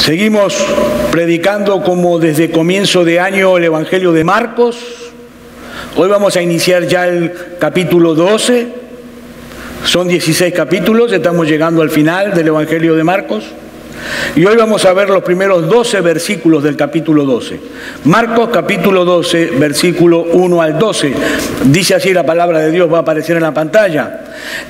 Seguimos predicando como desde comienzo de año el Evangelio de Marcos. Hoy vamos a iniciar ya el capítulo 12. Son 16 capítulos, estamos llegando al final del Evangelio de Marcos. Y hoy vamos a ver los primeros 12 versículos del capítulo 12. Marcos capítulo 12, versículo 1 al 12. Dice así la palabra de Dios, va a aparecer en la pantalla.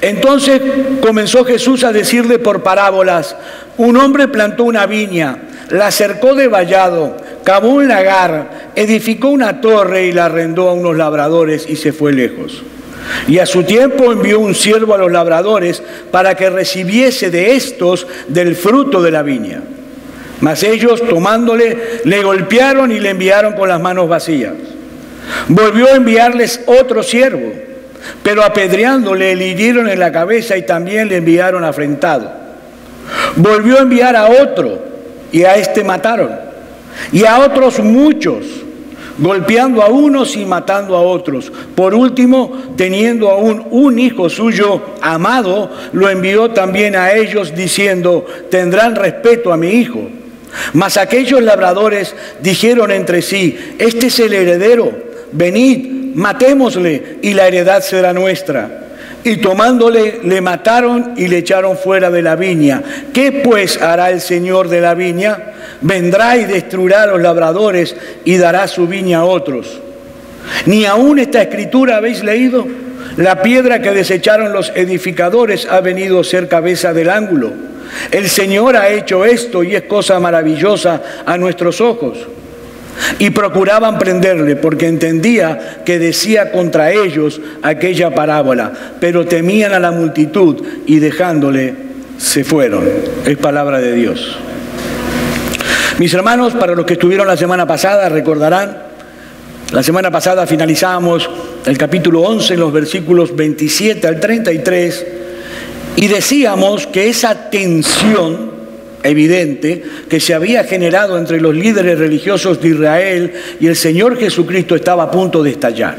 Entonces comenzó Jesús a decirle por parábolas: un hombre plantó una viña, la cercó de vallado, cavó un lagar, edificó una torre y la arrendó a unos labradores y se fue lejos. Y a su tiempo envió un siervo a los labradores para que recibiese de estos del fruto de la viña. Mas ellos, tomándole, le golpearon y le enviaron con las manos vacías. Volvió a enviarles otro siervo, pero apedreándole le hirieron en la cabeza y también le enviaron afrentado. Volvió a enviar a otro y a este mataron, y a otros muchos, golpeando a unos y matando a otros. Por último, teniendo aún un hijo suyo amado, lo envió también a ellos diciendo: tendrán respeto a mi hijo. Mas aquellos labradores dijeron entre sí: este es el heredero, venid, matémosle y la heredad será nuestra. Y tomándole, le mataron y le echaron fuera de la viña. ¿Qué pues hará el Señor de la viña? Vendrá y destruirá a los labradores y dará su viña a otros. ¿Ni aún esta escritura habéis leído? La piedra que desecharon los edificadores ha venido a ser cabeza del ángulo. El Señor ha hecho esto y es cosa maravillosa a nuestros ojos. Y procuraban prenderle porque entendía que decía contra ellos aquella parábola, pero temían a la multitud y dejándole se fueron. Es palabra de Dios. Mis hermanos, para los que estuvieron la semana pasada, recordarán, la semana pasada finalizábamos el capítulo 11 en los versículos 27 al 33 y decíamos que esa tensión evidente que se había generado entre los líderes religiosos de Israel y el Señor Jesucristo estaba a punto de estallar.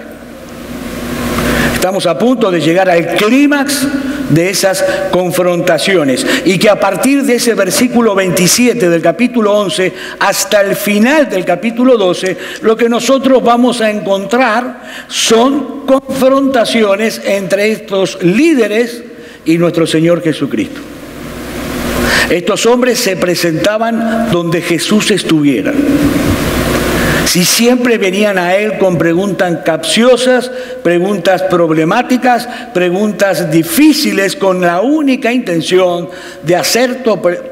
Estamos a punto de llegar al clímax de esas confrontaciones y que a partir de ese versículo 27 del capítulo 11 hasta el final del capítulo 12, lo que nosotros vamos a encontrar son confrontaciones entre estos líderes y nuestro Señor Jesucristo. Estos hombres se presentaban donde Jesús estuviera. Si siempre venían a Él con preguntas capciosas, preguntas problemáticas, preguntas difíciles, con la única intención de hacer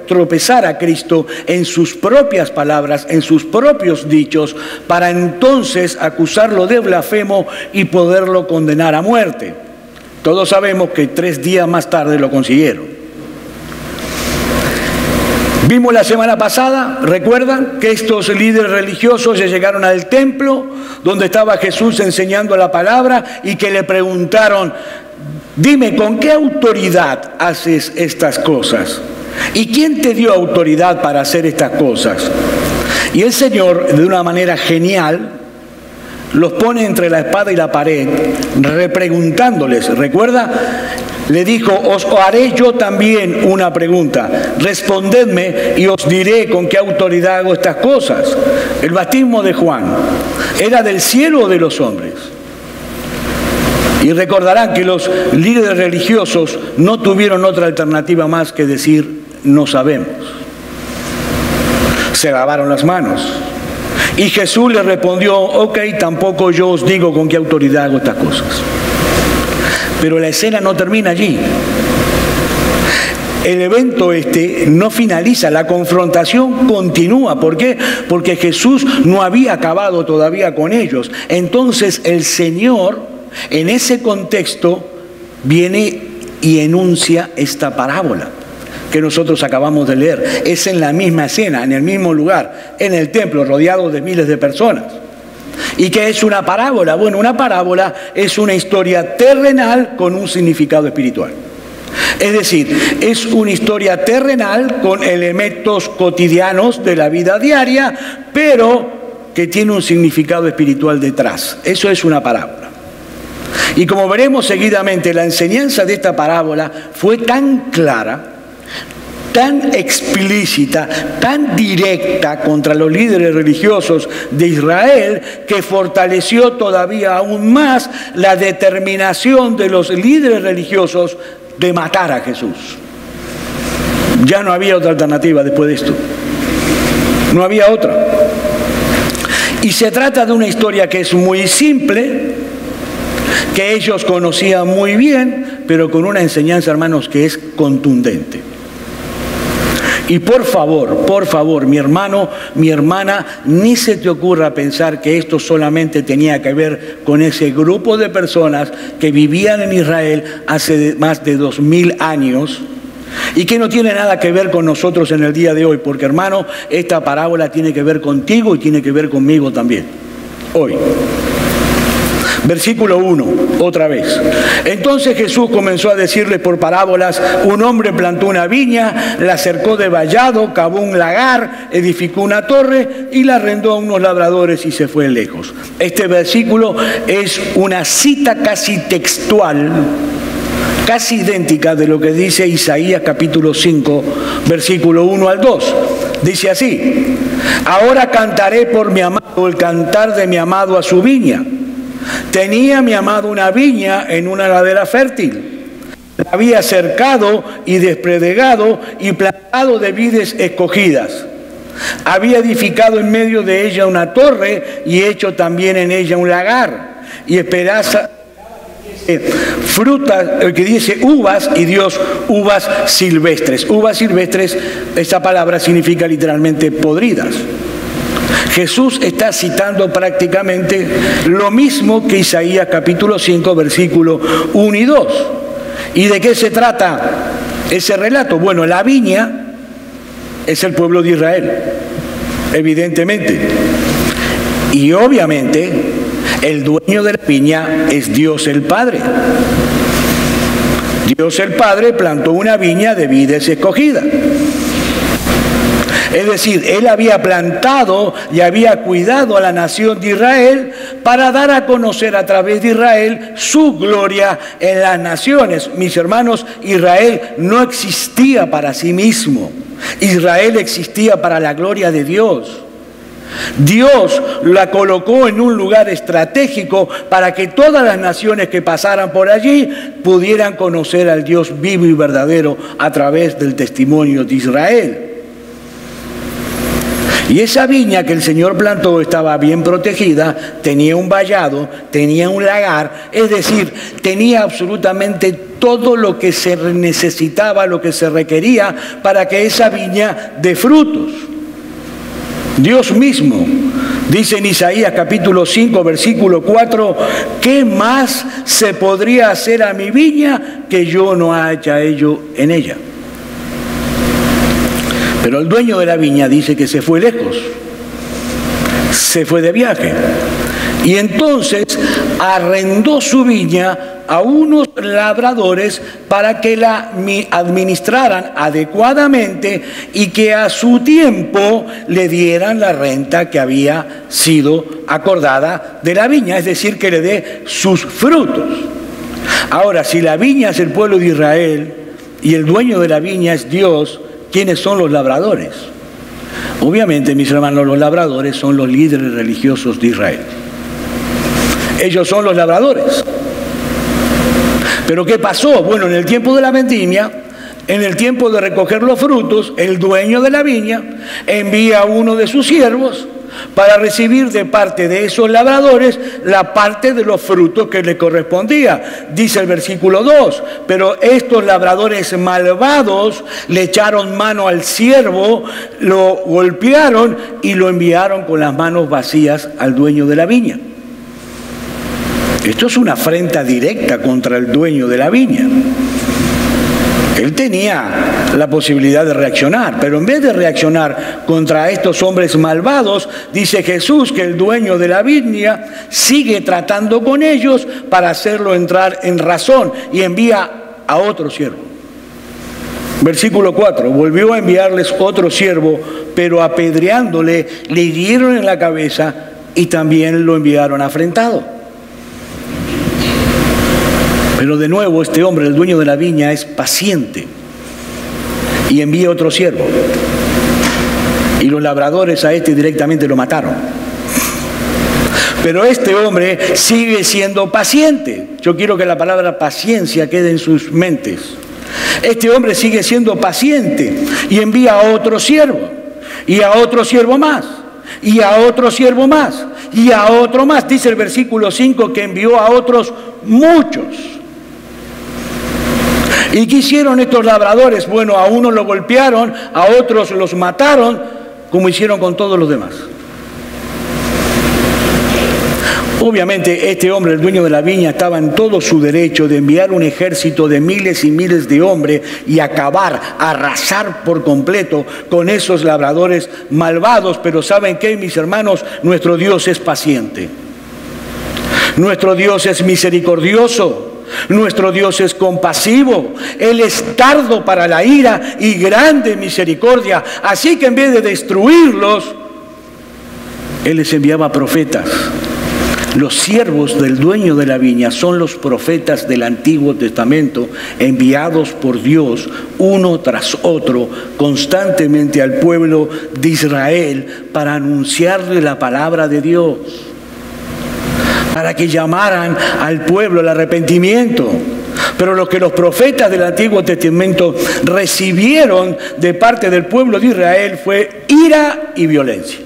tropezar a Cristo en sus propias palabras, en sus propios dichos, para entonces acusarlo de blasfemo y poderlo condenar a muerte. Todos sabemos que 3 días más tarde lo consiguieron. Vimos la semana pasada, recuerdan, que estos líderes religiosos ya llegaron al templo donde estaba Jesús enseñando la palabra y que le preguntaron: dime, ¿con qué autoridad haces estas cosas? ¿Y quién te dio autoridad para hacer estas cosas? Y el Señor, de una manera genial, los pone entre la espada y la pared, repreguntándoles. ¿Recuerda? Le dijo: os haré yo también una pregunta, respondedme y os diré con qué autoridad hago estas cosas. El bautismo de Juan, ¿era del cielo o de los hombres? Y recordarán que los líderes religiosos no tuvieron otra alternativa más que decir: no sabemos. Se lavaron las manos. Y Jesús les respondió: ok, tampoco yo os digo con qué autoridad hago estas cosas. Pero la escena no termina allí. El evento no finaliza, la confrontación continúa. ¿Por qué? Porque Jesús no había acabado todavía con ellos. Entonces el Señor, en ese contexto, viene y enuncia esta parábola que nosotros acabamos de leer. Es en la misma escena, en el mismo lugar, en el templo, rodeado de miles de personas. ¿Y qué es una parábola? Bueno, una parábola es una historia terrenal con un significado espiritual. Es decir, es una historia terrenal con elementos cotidianos de la vida diaria, pero que tiene un significado espiritual detrás. Eso es una parábola. Y como veremos seguidamente, la enseñanza de esta parábola fue tan clara tan explícita, tan directa contra los líderes religiosos de Israel, que fortaleció todavía aún más la determinación de los líderes religiosos de matar a Jesús. Ya no había otra alternativa después de esto. No había otra. Y se trata de una historia que es muy simple, que ellos conocían muy bien, pero con una enseñanza, hermanos, que es contundente. Y por favor, mi hermano, mi hermana, ni se te ocurra pensar que esto solamente tenía que ver con ese grupo de personas que vivían en Israel hace más de 2000 años y que no tiene nada que ver con nosotros en el día de hoy, porque, hermano, esta parábola tiene que ver contigo y tiene que ver conmigo también, hoy. Versículo 1, otra vez. Entonces Jesús comenzó a decirle por parábolas: un hombre plantó una viña, la cercó de vallado, cavó un lagar, edificó una torre y la arrendó a unos labradores y se fue lejos. Este versículo es una cita casi textual, casi idéntica de lo que dice Isaías capítulo 5, versículo 1 al 2. Dice así: ahora cantaré por mi amado el cantar de mi amado a su viña. Tenía mi amado una viña en una ladera fértil. La había cercado y despredegado y plantado de vides escogidas. Había edificado en medio de ella una torre y hecho también en ella un lagar. Y esperanza frutas, que dice uvas, y Dios uvas silvestres. Uvas silvestres, esta palabra significa literalmente podridas. Jesús está citando prácticamente lo mismo que Isaías capítulo 5, versículos 1 y 2. ¿Y de qué se trata ese relato? Bueno, la viña es el pueblo de Israel, evidentemente. Y obviamente el dueño de la viña es Dios el Padre. Dios el Padre plantó una viña de vides escogida. Es decir, Él había plantado y había cuidado a la nación de Israel para dar a conocer a través de Israel su gloria en las naciones. Mis hermanos, Israel no existía para sí mismo. Israel existía para la gloria de Dios. Dios la colocó en un lugar estratégico para que todas las naciones que pasaran por allí pudieran conocer al Dios vivo y verdadero a través del testimonio de Israel. Y esa viña que el Señor plantó estaba bien protegida, tenía un vallado, tenía un lagar, es decir, tenía absolutamente todo lo que se necesitaba, lo que se requería para que esa viña dé frutos. Dios mismo dice en Isaías capítulo 5, versículo 4, ¿qué más se podría hacer a mi viña que yo no haya hecho en ella? Pero el dueño de la viña dice que se fue lejos, se fue de viaje. Y entonces arrendó su viña a unos labradores para que la administraran adecuadamente y que a su tiempo le dieran la renta que había sido acordada de la viña, es decir, que le dé sus frutos. Ahora, si la viña es el pueblo de Israel y el dueño de la viña es Dios, ¿quiénes son los labradores? Obviamente, mis hermanos, los labradores son los líderes religiosos de Israel. Ellos son los labradores. ¿Pero qué pasó? Bueno, en el tiempo de la vendimia, en el tiempo de recoger los frutos, el dueño de la viña envía a uno de sus siervos para recibir de parte de esos labradores la parte de los frutos que le correspondía. Dice el versículo 2, pero estos labradores malvados le echaron mano al siervo, lo golpearon y lo enviaron con las manos vacías al dueño de la viña. Esto es una afrenta directa contra el dueño de la viña. Él tenía la posibilidad de reaccionar, pero en vez de reaccionar contra estos hombres malvados, dice Jesús que el dueño de la viña sigue tratando con ellos para hacerlo entrar en razón y envía a otro siervo. Versículo 4, volvió a enviarles otro siervo, pero apedreándole le hirieron en la cabeza y también lo enviaron afrentado. Pero de nuevo este hombre, el dueño de la viña, es paciente. y envía otro siervo. Y los labradores a este directamente lo mataron. Pero este hombre sigue siendo paciente. Yo quiero que la palabra paciencia quede en sus mentes. Este hombre sigue siendo paciente y envía a otro siervo, y a otro siervo más, y a otro siervo más, y a otro más. Dice el versículo 5 que envió a otros muchos. ¿Y qué hicieron estos labradores? Bueno, a unos lo golpearon, a otros los mataron, como hicieron con todos los demás. Obviamente este hombre, el dueño de la viña, estaba en todo su derecho de enviar un ejército de miles y miles de hombres y acabar, arrasar por completo con esos labradores malvados. Pero ¿saben qué, mis hermanos? Nuestro Dios es paciente. Nuestro Dios es misericordioso. Nuestro Dios es compasivo. Él es tardo para la ira y grande en misericordia. Así que en vez de destruirlos, Él les enviaba profetas. Los siervos del dueño de la viña son los profetas del Antiguo Testamento, enviados por Dios uno tras otro constantemente al pueblo de Israel para anunciarle la palabra de Dios, para que llamaran al pueblo al arrepentimiento. Pero lo que los profetas del Antiguo Testamento recibieron de parte del pueblo de Israel fue ira y violencia.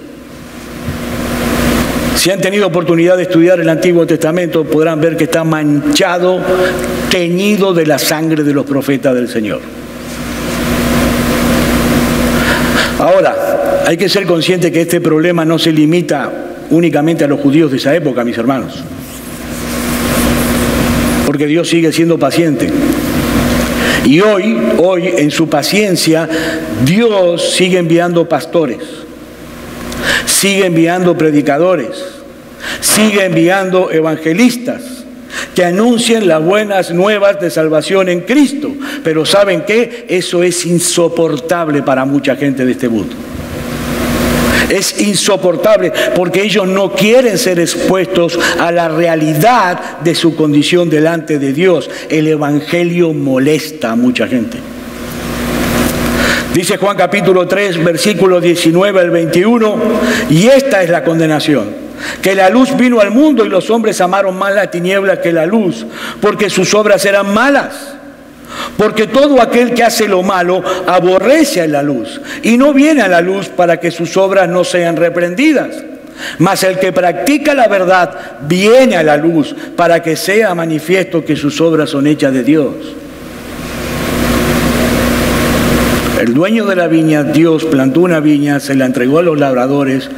Si han tenido oportunidad de estudiar el Antiguo Testamento, podrán ver que está manchado, teñido de la sangre de los profetas del Señor. Ahora, hay que ser consciente que este problema no se limita únicamente a los judíos de esa época, mis hermanos. Porque Dios sigue siendo paciente. Y hoy, en su paciencia, Dios sigue enviando pastores. Sigue enviando predicadores, sigue enviando evangelistas que anuncien las buenas nuevas de salvación en Cristo. Pero ¿saben qué? Eso es insoportable para mucha gente de este mundo. Es insoportable porque ellos no quieren ser expuestos a la realidad de su condición delante de Dios. El evangelio molesta a mucha gente. Dice Juan capítulo 3, versículos 19 al 21, y esta es la condenación, que la luz vino al mundo y los hombres amaron más la tiniebla que la luz, porque sus obras eran malas. Porque todo aquel que hace lo malo aborrece a la luz y no viene a la luz para que sus obras no sean reprendidas. Mas el que practica la verdad viene a la luz para que sea manifiesto que sus obras son hechas de Dios. El dueño de la viña, Dios, plantó una viña, se la entregó a los labradores.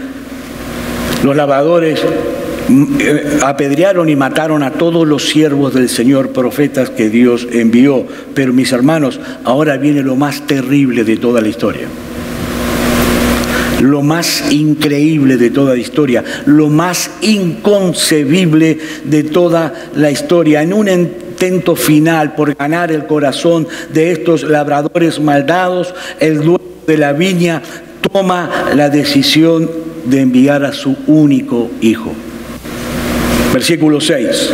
Los labradores apedrearon y mataron a todos los siervos del Señor, profetas que Dios envió. Pero mis hermanos, ahora viene lo más terrible de toda la historia. Lo más increíble de toda la historia, lo más inconcebible de toda la historia. En un intento final por ganar el corazón de estos labradores maldados, el dueño de la viña toma la decisión de enviar a su único hijo. Versículo 6.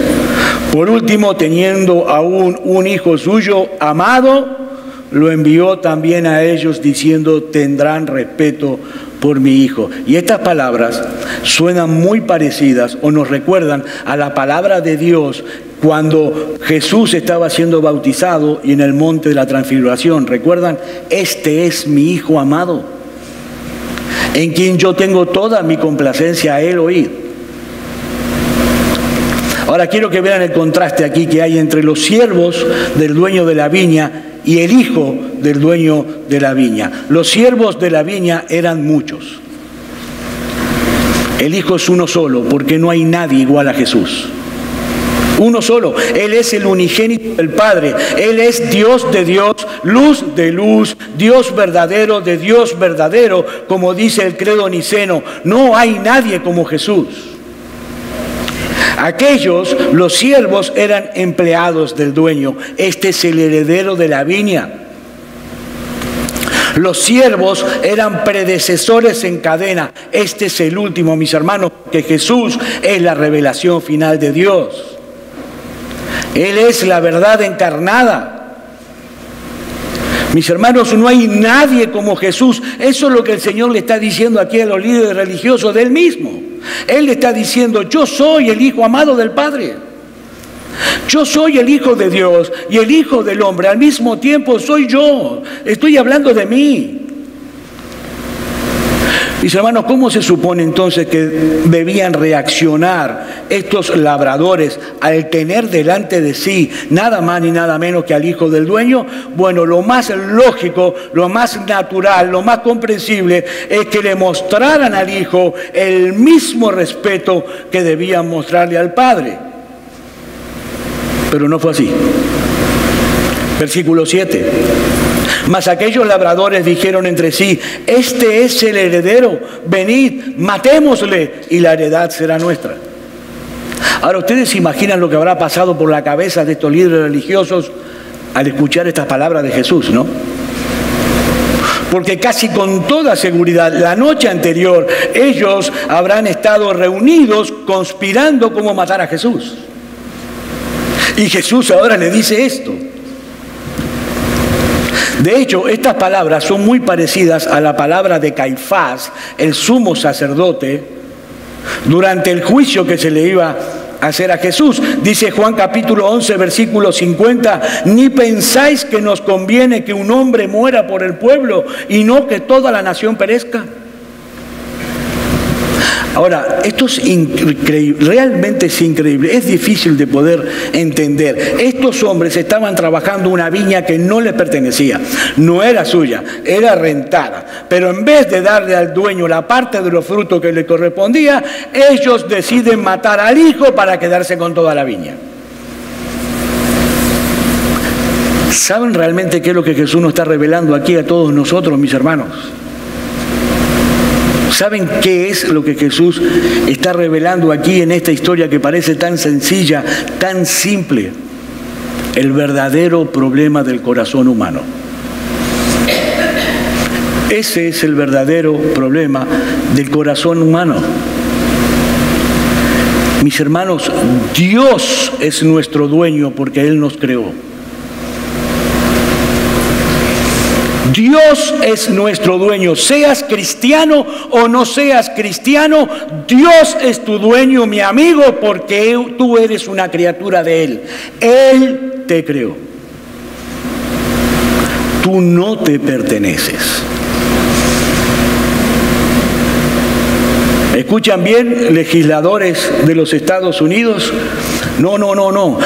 Por último, teniendo aún un hijo suyo amado, lo envió también a ellos diciendo: tendrán respeto por mi hijo. Y estas palabras suenan muy parecidas o nos recuerdan a la palabra de Dios cuando Jesús estaba siendo bautizado y en el monte de la transfiguración. ¿Recuerdan? Este es mi hijo amado, en quien yo tengo toda mi complacencia, a él oíd. Ahora quiero que vean el contraste aquí que hay entre los siervos del dueño de la viña y el hijo del dueño de la viña. Los siervos de la viña eran muchos. El hijo es uno solo, porque no hay nadie igual a Jesús. Uno solo. Él es el unigénito del Padre. Él es Dios de Dios, luz de luz, Dios verdadero de Dios verdadero, como dice el credo niceno. No hay nadie como Jesús. Aquellos, los siervos, eran empleados del dueño. Este es el heredero de la viña. Los siervos eran predecesores en cadena. Este es el último, mis hermanos, que Jesús es la revelación final de Dios. Él es la verdad encarnada. Mis hermanos, no hay nadie como Jesús. Eso es lo que el Señor le está diciendo aquí a los líderes religiosos de Él mismo. Él le está diciendo: yo soy el Hijo amado del Padre. Yo soy el Hijo de Dios y el Hijo del hombre. Al mismo tiempo soy yo. Estoy hablando de mí. Mis hermanos, ¿cómo se supone entonces que debían reaccionar estos labradores al tener delante de sí nada más ni nada menos que al hijo del dueño? Bueno, lo más lógico, lo más natural, lo más comprensible es que le mostraran al hijo el mismo respeto que debían mostrarle al padre. Pero no fue así. Versículo 7. Mas aquellos labradores dijeron entre sí: este es el heredero, venid, matémosle y la heredad será nuestra. Ahora, ustedes se imaginan lo que habrá pasado por la cabeza de estos líderes religiosos al escuchar estas palabras de Jesús, ¿no? Porque casi con toda seguridad la noche anterior ellos habrán estado reunidos conspirando cómo matar a Jesús. Y Jesús ahora le dice esto. De hecho, estas palabras son muy parecidas a la palabra de Caifás, el sumo sacerdote, durante el juicio que se le iba a hacer a Jesús. Dice Juan capítulo 11, versículo 50, ni pensáis que nos conviene que un hombre muera por el pueblo y no que toda la nación perezca. Ahora, esto es increíble, realmente es increíble, es difícil de poder entender. Estos hombres estaban trabajando una viña que no les pertenecía, no era suya, era rentada. Pero en vez de darle al dueño la parte de los frutos que le correspondía, ellos deciden matar al hijo para quedarse con toda la viña. ¿Saben realmente qué es lo que Jesús nos está revelando aquí a todos nosotros, mis hermanos? ¿Saben qué es lo que Jesús está revelando aquí en esta historia que parece tan sencilla, tan simple? El verdadero problema del corazón humano. Ese es el verdadero problema del corazón humano. Mis hermanos, Dios es nuestro dueño porque Él nos creó. Dios es nuestro dueño, seas cristiano o no seas cristiano, Dios es tu dueño, mi amigo, porque tú eres una criatura de Él. Él te creó. Tú no te perteneces. ¿Escuchan bien, legisladores de los Estados Unidos? No.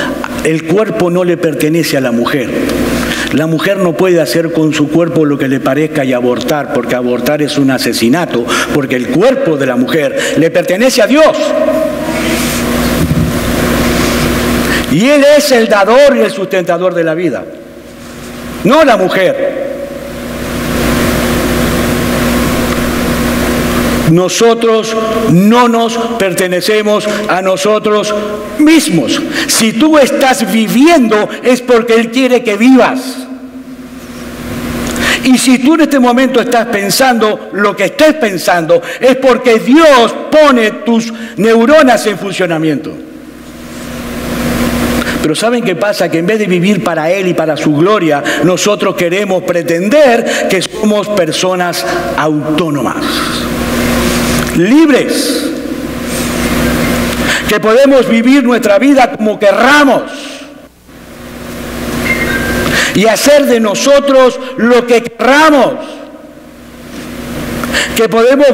El cuerpo no le pertenece a la mujer. La mujer no puede hacer con su cuerpo lo que le parezca y abortar, porque abortar es un asesinato, porque el cuerpo de la mujer le pertenece a Dios. Y Él es el dador y el sustentador de la vida, no la mujer. Nosotros no nos pertenecemos a nosotros mismos. Si tú estás viviendo es porque Él quiere que vivas. Y si tú en este momento estás pensando lo que estés pensando, es porque Dios pone tus neuronas en funcionamiento. Pero ¿saben qué pasa? Que en vez de vivir para Él y para su gloria, nosotros queremos pretender que somos personas autónomas, libres, que podemos vivir nuestra vida como querramos y hacer de nosotros lo que querramos, que podemos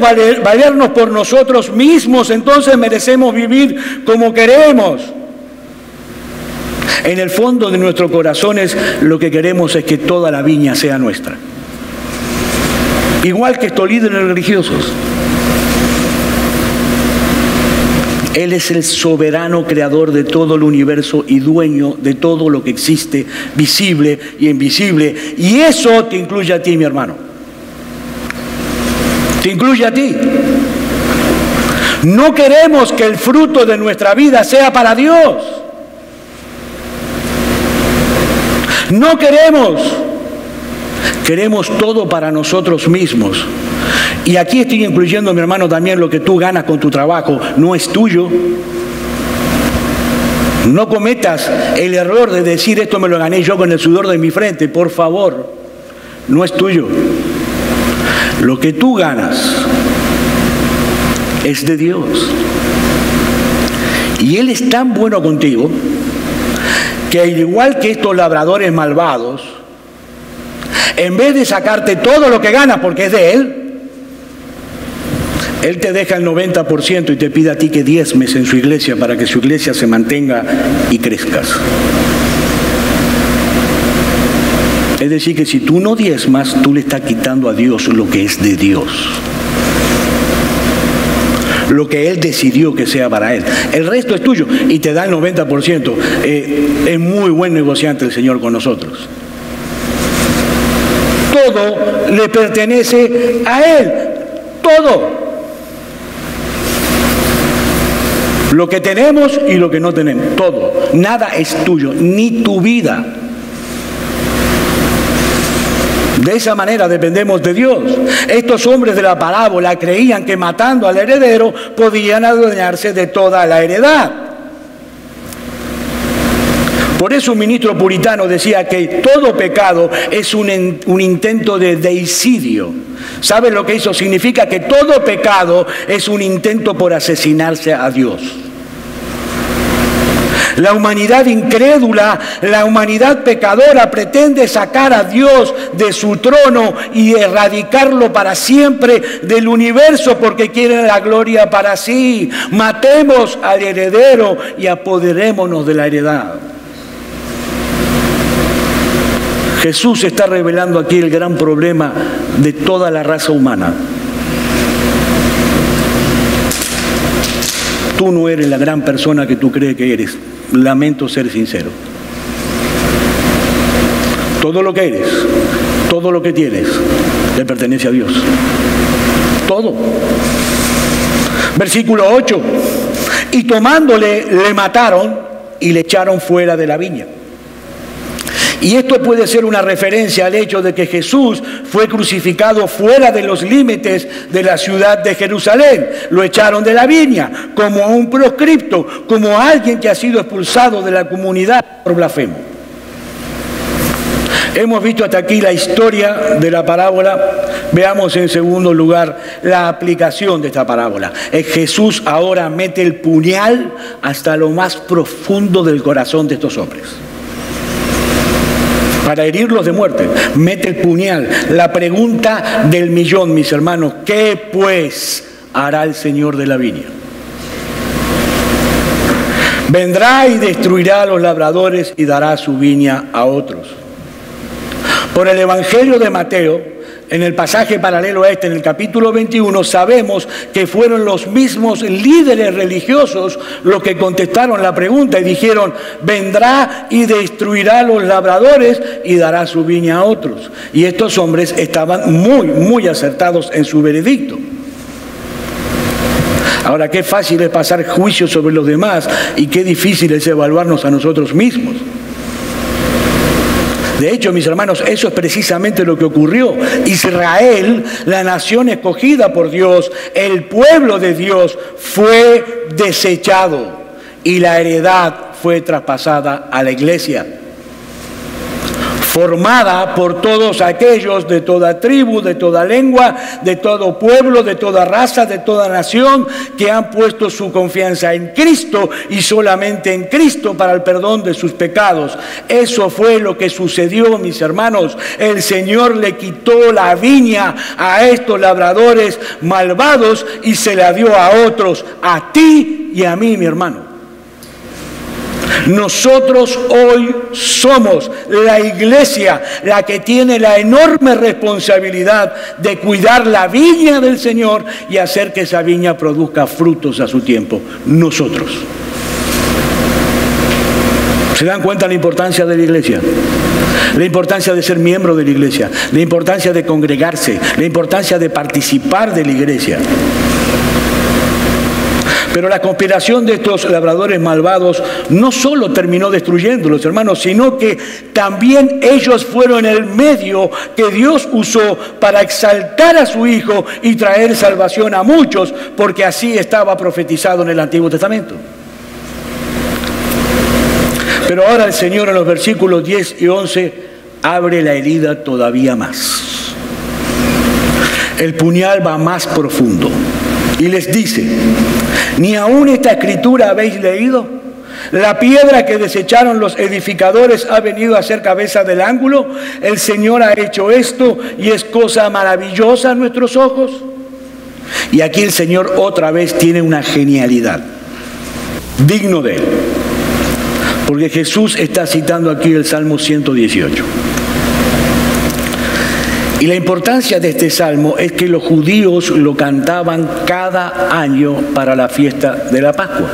valernos por nosotros mismos, entonces merecemos vivir como queremos. En el fondo de nuestros corazones lo que queremos es que toda la viña sea nuestra, igual que estos líderes religiosos. Él es el soberano creador de todo el universo y dueño de todo lo que existe, visible y invisible. Y eso te incluye a ti, mi hermano. Te incluye a ti. No queremos que el fruto de nuestra vida sea para Dios. No queremos. Queremos todo para nosotros mismos. Y aquí estoy incluyendo, mi hermano, también lo que tú ganas con tu trabajo, no es tuyo. No cometas el error de decir esto me lo gané yo con el sudor de mi frente, por favor. no es tuyo. Lo que tú ganas es de Dios. Y Él es tan bueno contigo que, al igual que estos labradores malvados, en vez de sacarte todo lo que ganas porque es de Él, Él te deja el 90% y te pide a ti que diezmes en su iglesia para que su iglesia se mantenga y crezcas. Es decir, que si tú no diezmas, tú le estás quitando a Dios lo que es de Dios. Lo que Él decidió que sea para Él. El resto es tuyo y te da el 90%. Es muy buen negociante el Señor con nosotros. Todo le pertenece a Él. Todo. Lo que tenemos y lo que no tenemos. Todo. Nada es tuyo, ni tu vida. De esa manera dependemos de Dios. Estos hombres de la parábola creían que matando al heredero podían adueñarse de toda la heredad. Por eso un ministro puritano decía que todo pecado es un intento de deicidio. ¿Saben lo que eso significa? Que todo pecado es un intento por asesinarse a Dios. La humanidad incrédula, la humanidad pecadora pretende sacar a Dios de su trono y erradicarlo para siempre del universo porque quieren la gloria para sí. Matemos al heredero y apoderémonos de la heredad. Jesús está revelando aquí el gran problema de toda la raza humana. Tú no eres la gran persona que tú crees que eres. Lamento ser sincero. Todo lo que eres, todo lo que tienes, le pertenece a Dios. Todo. Versículo 8. Y tomándole, le mataron y le echaron fuera de la viña. Y esto puede ser una referencia al hecho de que Jesús fue crucificado fuera de los límites de la ciudad de Jerusalén. Lo echaron de la viña como a un proscripto, como a alguien que ha sido expulsado de la comunidad por blasfemo. Hemos visto hasta aquí la historia de la parábola. Veamos en segundo lugar la aplicación de esta parábola. Jesús ahora mete el puñal hasta lo más profundo del corazón de estos hombres. Para herirlos de muerte, mete el puñal. La pregunta del millón, mis hermanos, ¿qué pues hará el Señor de la viña? Vendrá y destruirá a los labradores y dará su viña a otros. Por el Evangelio de Mateo, en el pasaje paralelo a este, en el capítulo 21, sabemos que fueron los mismos líderes religiosos los que contestaron la pregunta y dijeron, vendrá y destruirá a los labradores y dará su viña a otros. Y estos hombres estaban muy acertados en su veredicto. Ahora, qué fácil es pasar juicio sobre los demás y qué difícil es evaluarnos a nosotros mismos. De hecho, mis hermanos, eso es precisamente lo que ocurrió. Israel, la nación escogida por Dios, el pueblo de Dios, fue desechado y la heredad fue traspasada a la iglesia, formada por todos aquellos de toda tribu, de toda lengua, de todo pueblo, de toda raza, de toda nación, que han puesto su confianza en Cristo y solamente en Cristo para el perdón de sus pecados. Eso fue lo que sucedió, mis hermanos. El Señor le quitó la viña a estos labradores malvados y se la dio a otros, a ti y a mí, mi hermano. Nosotros hoy somos la iglesia, la que tiene la enorme responsabilidad de cuidar la viña del Señor y hacer que esa viña produzca frutos a su tiempo. Nosotros. ¿Se dan cuenta la importancia de la iglesia? La importancia de ser miembro de la iglesia, la importancia de congregarse, la importancia de participar de la iglesia. Pero la conspiración de estos labradores malvados no solo terminó destruyéndolos, hermanos, sino que también ellos fueron el medio que Dios usó para exaltar a su Hijo y traer salvación a muchos, porque así estaba profetizado en el Antiguo Testamento. Pero ahora el Señor en los versículos 10 y 11 abre la herida todavía más. El puñal va más profundo y les dice: ¿ni aún esta escritura habéis leído? La piedra que desecharon los edificadores ha venido a ser cabeza del ángulo. El Señor ha hecho esto y es cosa maravillosa a nuestros ojos. Y aquí el Señor otra vez tiene una genialidad, digno de Él. Porque Jesús está citando aquí el Salmo 118. Y la importancia de este salmo es que los judíos lo cantaban cada año para la fiesta de la Pascua.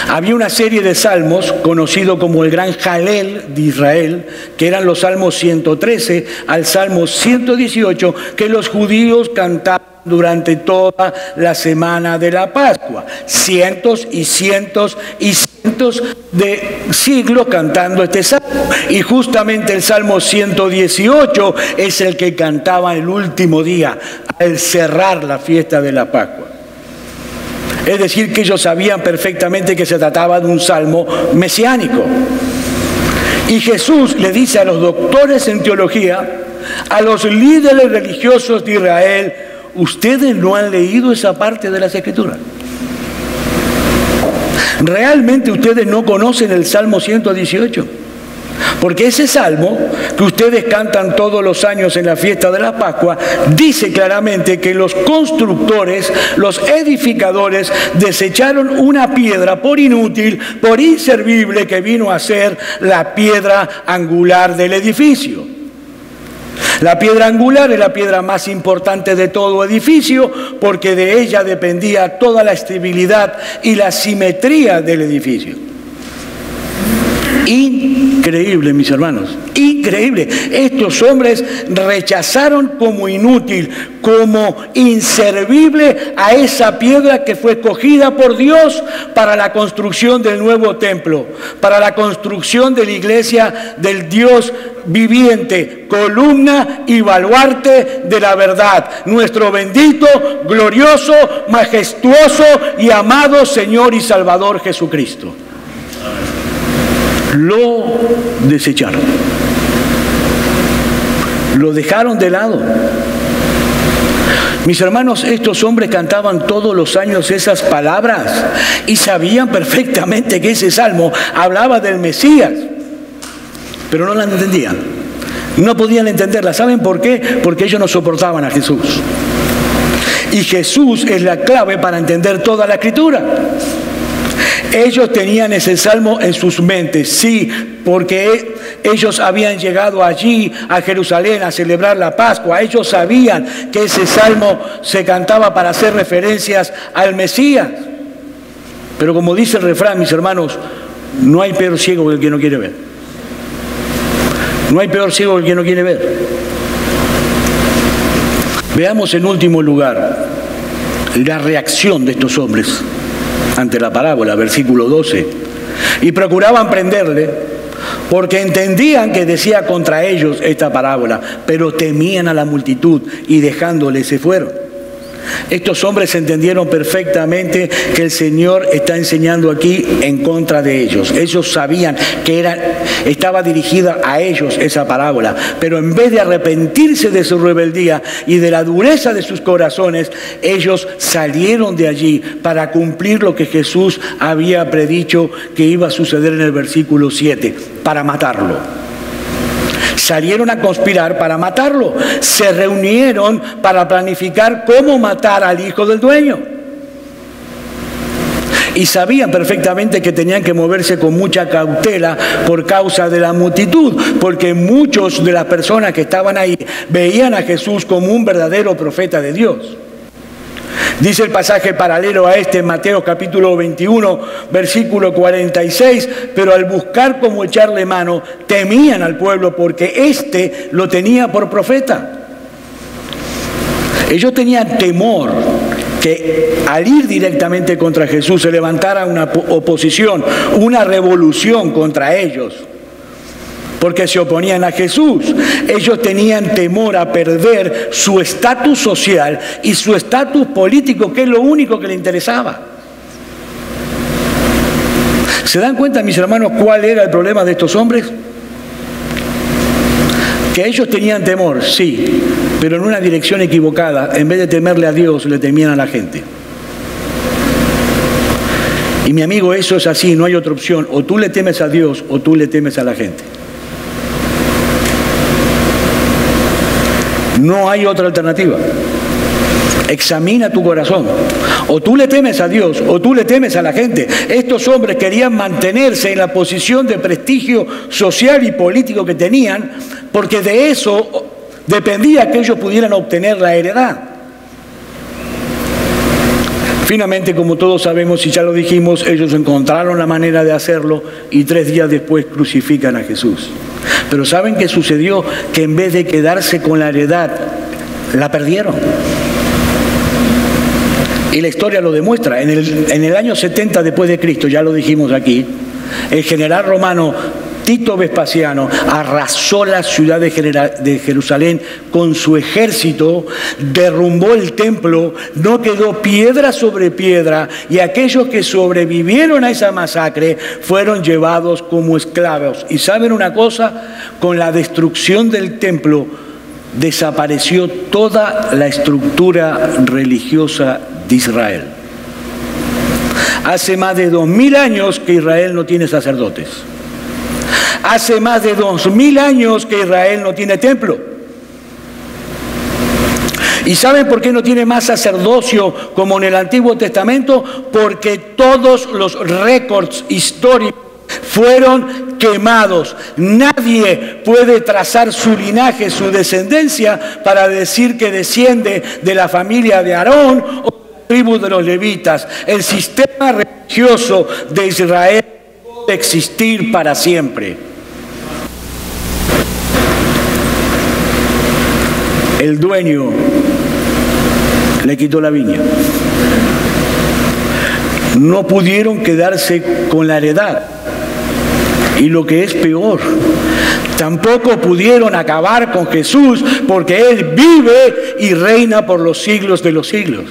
Había una serie de salmos conocido como el Gran Jalel de Israel, que eran los salmos 113 al salmo 118, que los judíos cantaban durante toda la semana de la Pascua. Cientos y cientos y cientos de siglos cantando este salmo. Y justamente el salmo 118 es el que cantaba el último día, al cerrar la fiesta de la Pascua. Es decir, que ellos sabían perfectamente que se trataba de un salmo mesiánico. Y Jesús le dice a los doctores en teología, a los líderes religiosos de Israel: ¿ustedes no han leído esa parte de las Escrituras? ¿Realmente ustedes no conocen el Salmo 118? Porque ese salmo que ustedes cantan todos los años en la fiesta de la Pascua dice claramente que los constructores, los edificadores, desecharon una piedra por inútil, por inservible, que vino a ser la piedra angular del edificio. La piedra angular es la piedra más importante de todo edificio, porque de ella dependía toda la estabilidad y la simetría del edificio. Increíble, mis hermanos, increíble. Estos hombres rechazaron como inútil, como inservible a esa piedra que fue escogida por Dios para la construcción del nuevo templo, para la construcción de la iglesia del Dios viviente, columna y baluarte de la verdad, nuestro bendito, glorioso, majestuoso y amado Señor y Salvador Jesucristo. Lo desecharon, lo dejaron de lado. Mis hermanos, estos hombres cantaban todos los años esas palabras y sabían perfectamente que ese salmo hablaba del Mesías, pero no la entendían, no podían entenderla. ¿Saben por qué? Porque ellos no soportaban a Jesús. Y Jesús es la clave para entender toda la Escritura. Ellos tenían ese salmo en sus mentes, sí, porque ellos habían llegado allí a Jerusalén a celebrar la Pascua. Ellos sabían que ese salmo se cantaba para hacer referencias al Mesías. Pero como dice el refrán, mis hermanos, no hay peor ciego que el que no quiere ver. No hay peor ciego que el que no quiere ver. Veamos en último lugar la reacción de estos hombres ante la parábola, versículo 12. Y procuraban prenderle, porque entendían que decía contra ellos esta parábola, pero temían a la multitud y dejándole se fueron. Estos hombres entendieron perfectamente que el Señor está enseñando aquí en contra de ellos. Ellos sabían que estaba dirigida a ellos esa parábola, pero en vez de arrepentirse de su rebeldía y de la dureza de sus corazones, ellos salieron de allí para cumplir lo que Jesús había predicho que iba a suceder en el versículo 7, para matarlo. Salieron a conspirar para matarlo. Se reunieron para planificar cómo matar al hijo del dueño. Y sabían perfectamente que tenían que moverse con mucha cautela por causa de la multitud, porque muchos de las personas que estaban ahí veían a Jesús como un verdadero profeta de Dios. Dice el pasaje paralelo a este en Mateo capítulo 21, versículo 46, pero al buscar cómo echarle mano, temían al pueblo porque éste lo tenía por profeta. Ellos tenían temor que al ir directamente contra Jesús se levantara una oposición, una revolución contra ellos, porque se oponían a Jesús. Ellos tenían temor a perder su estatus social y su estatus político, que es lo único que le interesaba. ¿Se dan cuenta, mis hermanos, cuál era el problema de estos hombres? Que ellos tenían temor, sí, pero en una dirección equivocada. En vez de temerle a Dios, le temían a la gente. Y mi amigo, eso es así, no hay otra opción. O tú le temes a Dios o tú le temes a la gente. No hay otra alternativa. Examina tu corazón. O tú le temes a Dios o tú le temes a la gente. Estos hombres querían mantenerse en la posición de prestigio social y político que tenían, porque de eso dependía que ellos pudieran obtener la heredad. Finalmente, como todos sabemos y ya lo dijimos, ellos encontraron la manera de hacerlo y 3 días después crucifican a Jesús. Pero ¿saben qué sucedió? Que en vez de quedarse con la heredad, la perdieron. Y la historia lo demuestra. En el año 70 después de Cristo, ya lo dijimos aquí, el general romano Tito Vespasiano arrasó la ciudad de Jerusalén con su ejército, derrumbó el templo, no quedó piedra sobre piedra, y aquellos que sobrevivieron a esa masacre fueron llevados como esclavos. Y ¿saben una cosa? Con la destrucción del templo desapareció toda la estructura religiosa de Israel. Hace más de 2000 años que Israel no tiene sacerdotes. Hace más de 2000 años que Israel no tiene templo. ¿Y saben por qué no tiene más sacerdocio como en el Antiguo Testamento? Porque todos los récords históricos fueron quemados. Nadie puede trazar su linaje, su descendencia, para decir que desciende de la familia de Aarón o de la tribu de los levitas. El sistema religioso de Israel puede existir para siempre. El dueño le quitó la viña. No pudieron quedarse con la heredad. Y lo que es peor, tampoco pudieron acabar con Jesús, porque Él vive y reina por los siglos de los siglos.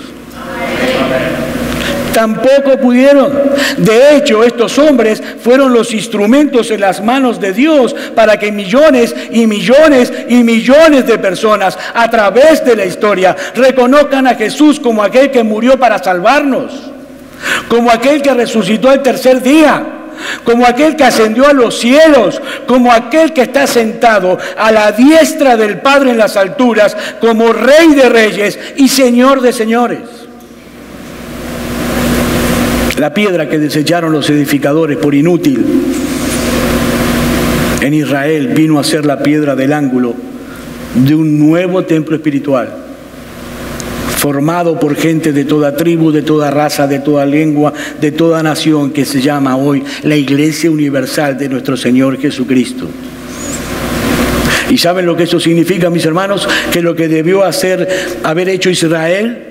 Tampoco pudieron. De hecho, estos hombres fueron los instrumentos en las manos de Dios para que millones y millones y millones de personas a través de la historia reconozcan a Jesús como aquel que murió para salvarnos, como aquel que resucitó al tercer día, como aquel que ascendió a los cielos, como aquel que está sentado a la diestra del Padre en las alturas, como Rey de reyes y Señor de señores. La piedra que desecharon los edificadores por inútil en Israel vino a ser la piedra del ángulo de un nuevo templo espiritual, formado por gente de toda tribu, de toda raza, de toda lengua, de toda nación, que se llama hoy la Iglesia Universal de nuestro Señor Jesucristo. ¿Y saben lo que eso significa, mis hermanos? Que lo que debió haber hecho Israel,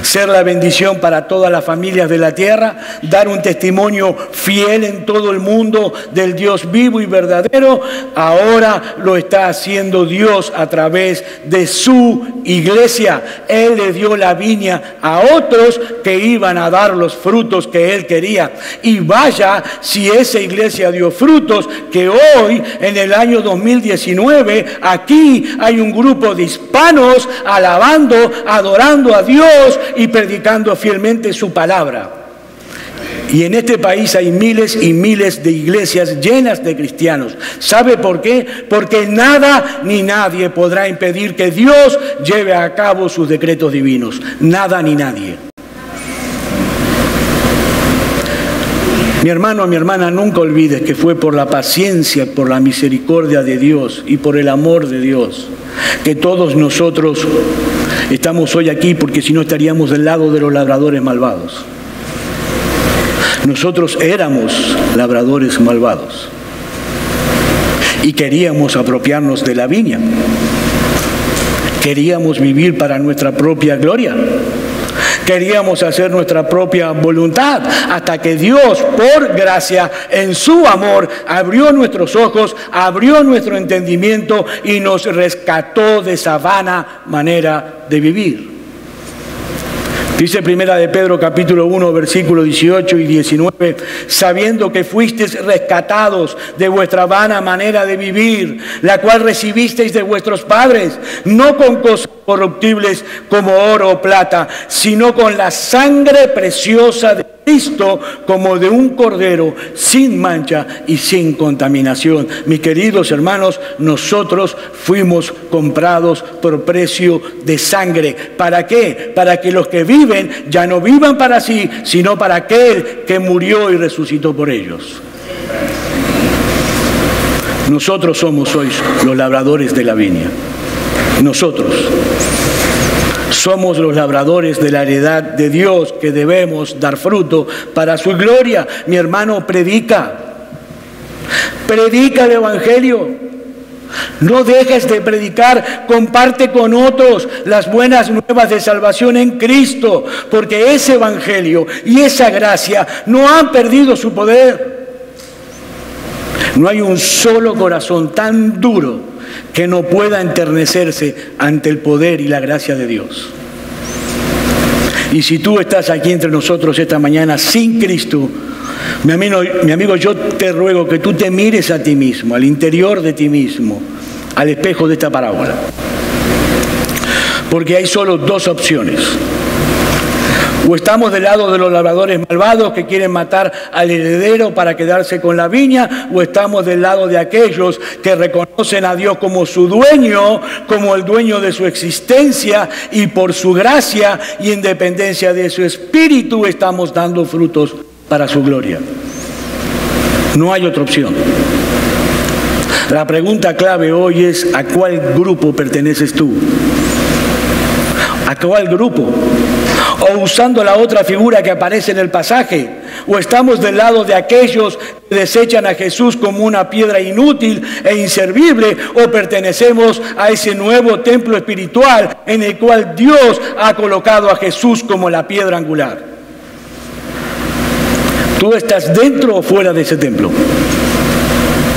ser la bendición para todas las familias de la tierra, dar un testimonio fiel en todo el mundo del Dios vivo y verdadero, ahora lo está haciendo Dios a través de su iglesia. Él le dio la viña a otros que iban a dar los frutos que Él quería. Y vaya si esa iglesia dio frutos, que hoy, en el año 2019, aquí hay un grupo de hispanos alabando, adorando a Dios y predicando fielmente su palabra. Y en este país hay miles y miles de iglesias llenas de cristianos. ¿Sabe por qué? Porque nada ni nadie podrá impedir que Dios lleve a cabo sus decretos divinos. Nada ni nadie. Mi hermano, mi hermana, nunca olvides que fue por la paciencia, por la misericordia de Dios y por el amor de Dios que todos nosotros estamos hoy aquí, porque si no estaríamos del lado de los labradores malvados. Nosotros éramos labradores malvados y queríamos apropiarnos de la viña. Queríamos vivir para nuestra propia gloria. Queríamos hacer nuestra propia voluntad, hasta que Dios, por gracia, en su amor, abrió nuestros ojos, abrió nuestro entendimiento y nos rescató de esa vana manera de vivir. Dice Primera de Pedro capítulo 1, versículos 18 y 19, sabiendo que fuisteis rescatados de vuestra vana manera de vivir, la cual recibisteis de vuestros padres, no con cosas corruptibles como oro o plata, sino con la sangre preciosa de Cristo, como de un cordero, sin mancha y sin contaminación. Mis queridos hermanos, nosotros fuimos comprados por precio de sangre. ¿Para qué? Para que los que viven ya no vivan para sí, sino para aquel que murió y resucitó por ellos. Nosotros somos hoy los labradores de la viña. Nosotros somos los labradores de la heredad de Dios, que debemos dar fruto para su gloria. Mi hermano, predica el Evangelio. No dejes de predicar, comparte con otros las buenas nuevas de salvación en Cristo, porque ese Evangelio y esa gracia no han perdido su poder. No hay un solo corazón tan duro que no pueda enternecerse ante el poder y la gracia de Dios. Y si tú estás aquí entre nosotros esta mañana sin Cristo, mi amigo, yo te ruego que tú te mires a ti mismo, al interior de ti mismo, al espejo de esta parábola. Porque hay solo dos opciones. O estamos del lado de los labradores malvados que quieren matar al heredero para quedarse con la viña, o estamos del lado de aquellos que reconocen a Dios como su dueño, como el dueño de su existencia, y por su gracia y en dependencia de su espíritu estamos dando frutos para su gloria. No hay otra opción. La pregunta clave hoy es: ¿a cuál grupo perteneces tú? ¿A cuál grupo? O usando la otra figura que aparece en el pasaje, o estamos del lado de aquellos que desechan a Jesús como una piedra inútil e inservible, o pertenecemos a ese nuevo templo espiritual en el cual Dios ha colocado a Jesús como la piedra angular. ¿Tú estás dentro o fuera de ese templo?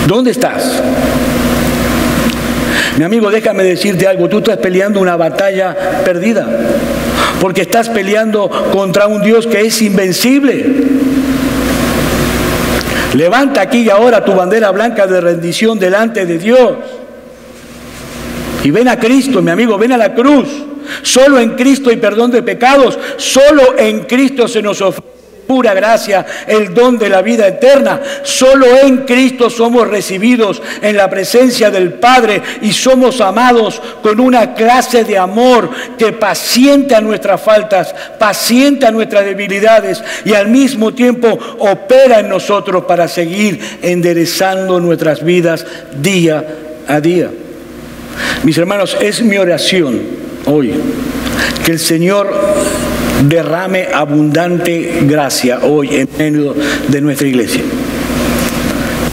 ¿Dónde estás? Mi amigo, déjame decirte algo, tú estás peleando una batalla perdida, porque estás peleando contra un Dios que es invencible. Levanta aquí y ahora tu bandera blanca de rendición delante de Dios. Y ven a Cristo, mi amigo, ven a la cruz. Solo en Cristo hay perdón de pecados, solo en Cristo se nos ofrece pura gracia, el don de la vida eterna. Solo en Cristo somos recibidos en la presencia del Padre y somos amados con una clase de amor que pacienta nuestras faltas, pacienta nuestras debilidades y al mismo tiempo opera en nosotros para seguir enderezando nuestras vidas día a día. Mis hermanos, es mi oración hoy que el Señor derrame abundante gracia hoy en medio de nuestra iglesia,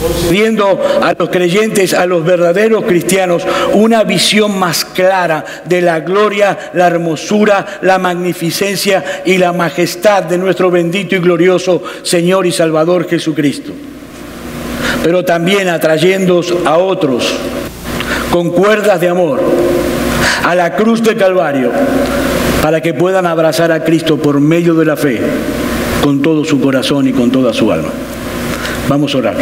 concediendo a los creyentes, a los verdaderos cristianos, una visión más clara de la gloria, la hermosura, la magnificencia y la majestad de nuestro bendito y glorioso Señor y Salvador Jesucristo, pero también atrayéndoos a otros con cuerdas de amor a la cruz del Calvario, para que puedan abrazar a Cristo por medio de la fe, con todo su corazón y con toda su alma. Vamos a orar.